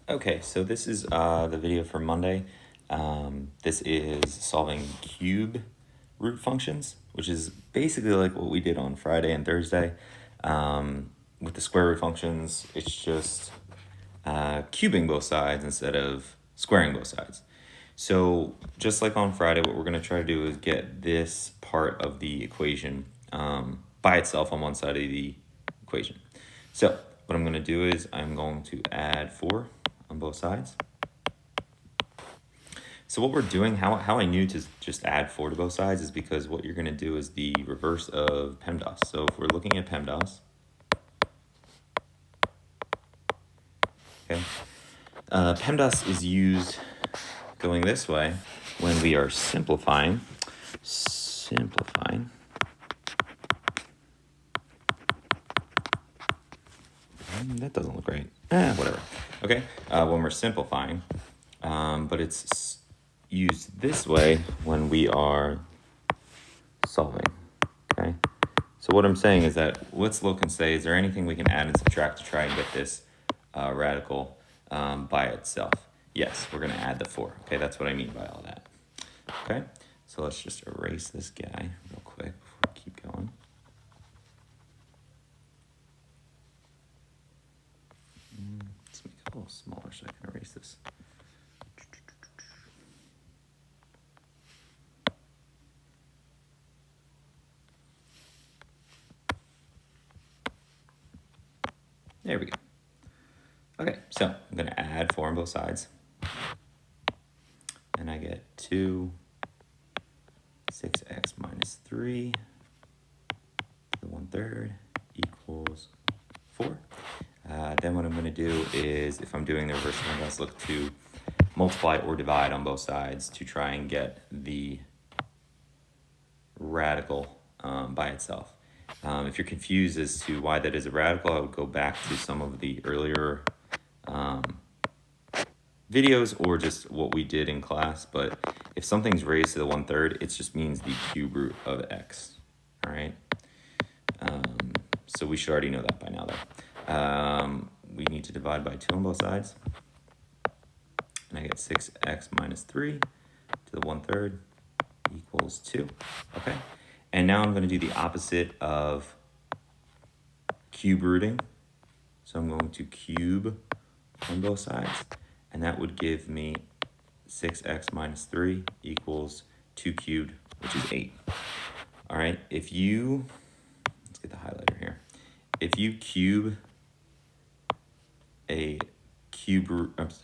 Okay, so this is the video for Monday. This is solving cube root functions, which is basically like what we did on Friday and Thursday. With the square root functions, it's just cubing both sides instead of squaring both sides. So just like on Friday, what we're going to try to do is get this part of the equation by itself on one side of the equation. So what I'm going to do is I'm going to add 4 on both sides. So what we're doing, how I knew to just add 4 to both sides is because what you're going to do is the reverse of PEMDAS. So if we're looking at PEMDAS, okay, PEMDAS is used going this way when we are simplifying. That doesn't look right. Whatever. Okay, when we're simplifying, but it's used this way when we are solving. Okay, so what I'm saying is that let's look and say, is there anything we can add and subtract to try and get this radical by itself? Yes, we're going to add the 4. Okay, that's what I mean by all that. Okay, so let's just erase this guy real quick before we keep going. Let's make it a little smaller so I can erase this. There we go. Okay, so I'm going to add 4 on both sides. And I get 2, 6x minus 3 to the 1/3 equals 4. Then what I'm going to do is, if I'm doing the reverse of PEMDAS, look to multiply or divide on both sides to try and get the radical by itself. If you're confused as to why that is a radical, I would go back to some of the earlier videos or just what we did in class. But if something's raised to the 1/3, it just means the cube root of x. All right. So we should already know that by now, though. We need to divide by 2 on both sides. And I get 6x minus 3 to the 1/3 equals 2. Okay. And now I'm going to do the opposite of cube rooting. So I'm going to cube on both sides. And that would give me 6x minus 3 equals 2 cubed, which is 8. All right. Let's get the highlighter here. If you cube a cube root, if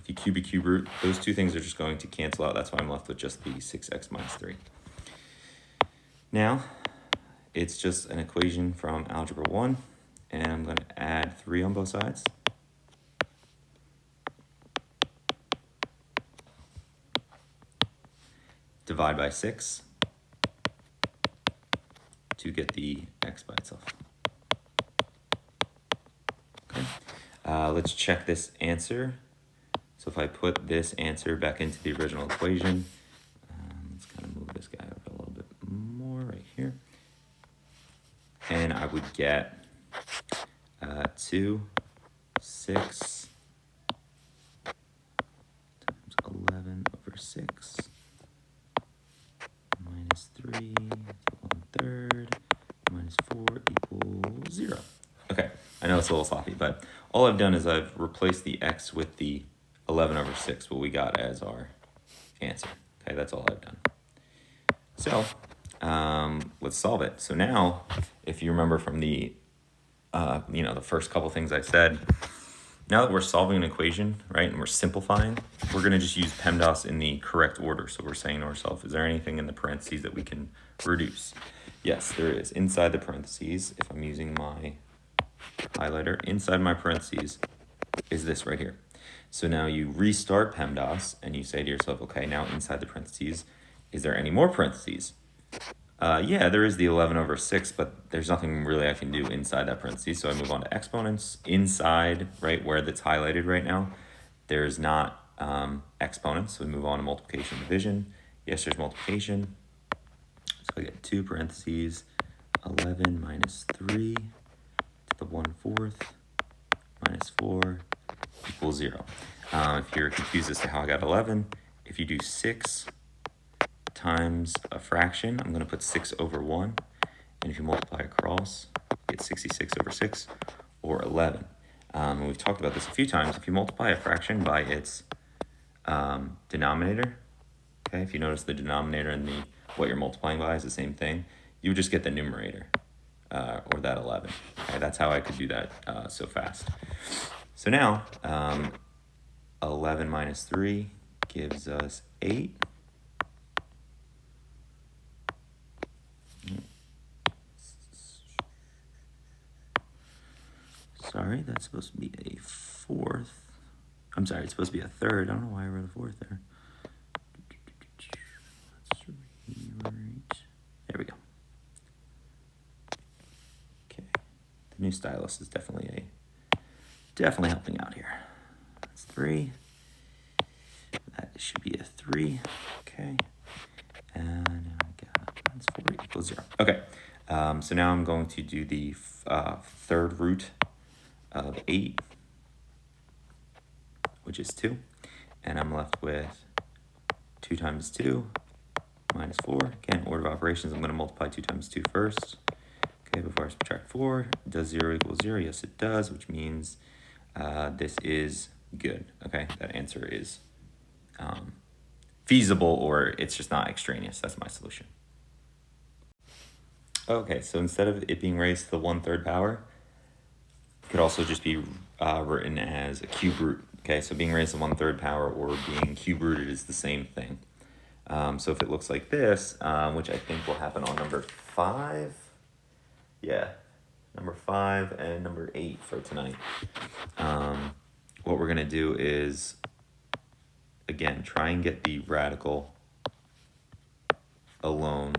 you cube a cube root, those two things are just going to cancel out. That's why I'm left with just the 6x minus 3. Now, it's just an equation from algebra 1, and I'm going to add 3 on both sides. Divide by 6 to get the x by itself. Okay. Let's check this answer. So if I put this answer back into the original equation, let's kind of move this guy over a little bit more right here. And I would get 2, 6 times 11 over 6 minus 3 to 1/3 minus 4 equals 0. Okay, I know it's a little sloppy, but all I've done is I've replaced the x with the 11 over 6, what we got as our answer. Okay, that's all I've done. So let's solve it. So now, if you remember from the the first couple things I said, now that we're solving an equation, right, and we're simplifying, we're going to just use PEMDAS in the correct order. So we're saying to ourselves, is there anything in the parentheses that we can reduce? Yes, there is. Inside the parentheses, if I'm using my highlighter, inside my parentheses is this right here. So now you restart PEMDAS and you say to yourself, okay, now inside the parentheses, is there any more parentheses? Yeah, there is the 11 over 6, but there's nothing really I can do inside that parentheses. So I move on to exponents. Inside, right, where that's highlighted right now, there's not exponents. So we move on to multiplication and division. Yes, there's multiplication. So I get 2 parentheses, 11 minus 3 to the 1/4 minus 4 equals 0. If you're confused as to how I got 11, if you do 6 times a fraction, I'm going to put 6 over 1. And if you multiply across, you get 66 over 6, or 11. And we've talked about this a few times. If you multiply a fraction by its denominator, okay, if you notice the denominator and what you're multiplying by is the same thing, you would just get the numerator, or that 11. Okay, that's how I could do that so fast. So now, 11 minus 3 gives us 8. Sorry, that's supposed to be a fourth. I'm sorry, it's supposed to be a third. I don't know why I wrote a fourth there. Let's rewrite. There we go. Okay, the new stylus is definitely helping out here. That's 3. That should be a 3. Okay, and now I got minus 4 equals 0. Okay, so now I'm going to do the third root of 8, which is 2, and I'm left with 2 times 2 minus 4. Again, order of operations, I'm going to multiply 2 times 2 first. Okay, before I subtract 4, does 0 equal 0? Yes, it does, which means this is good. Okay, that answer is feasible, or it's just not extraneous. That's my solution. Okay, so instead of it being raised to the 1/3 power, it could also just be written as a cube root. Okay, so being raised to 1/3 power or being cube rooted is the same thing. So if it looks like this, which I think will happen on number 5, yeah, number 5 and number 8 for tonight. What we're gonna do is, again, try and get the radical alone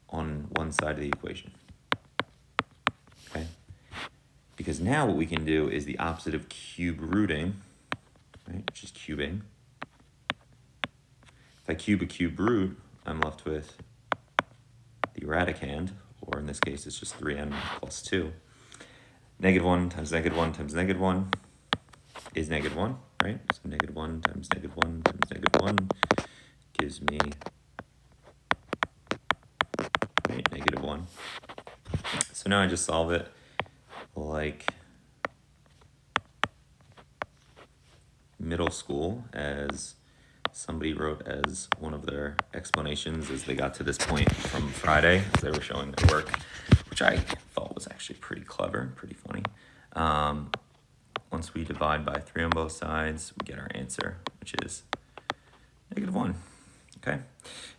on one side of the equation. Okay, because now what we can do is the opposite of cube rooting, right, which is cubing. If I cube a cube root, I'm left with the radicand, or in this case, it's just 3n plus 2. -1 times -1 times -1 is -1, right? So -1 times -1 times -1 gives me, right, -1. So now I just solve it like middle school, as somebody wrote as one of their explanations as they got to this point from Friday, as they were showing their work, which I thought was actually pretty clever, pretty funny. Once we divide by 3 on both sides, we get our answer, which is -1. Okay,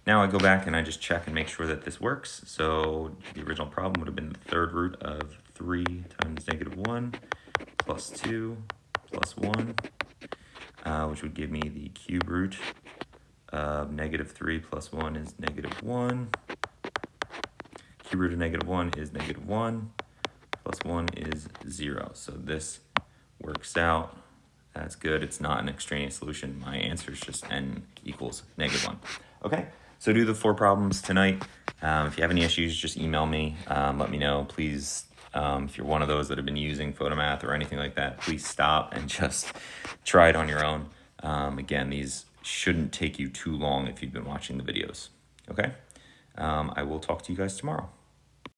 now I go back and I just check and make sure that this works. So the original problem would have been the third root of 3 times -1 plus 2 plus 1, which would give me the cube root of -3 plus 1 is -1. Cube root of -1 is -1, plus 1 is 0. So this works out. That's good. It's not an extraneous solution. My answer is just n equals -1. Okay, so do the 4 problems tonight. If you have any issues, just email me. Let me know. Please, if you're one of those that have been using Photomath or anything like that, please stop and just try it on your own. Again, these shouldn't take you too long if you've been watching the videos. Okay, I will talk to you guys tomorrow.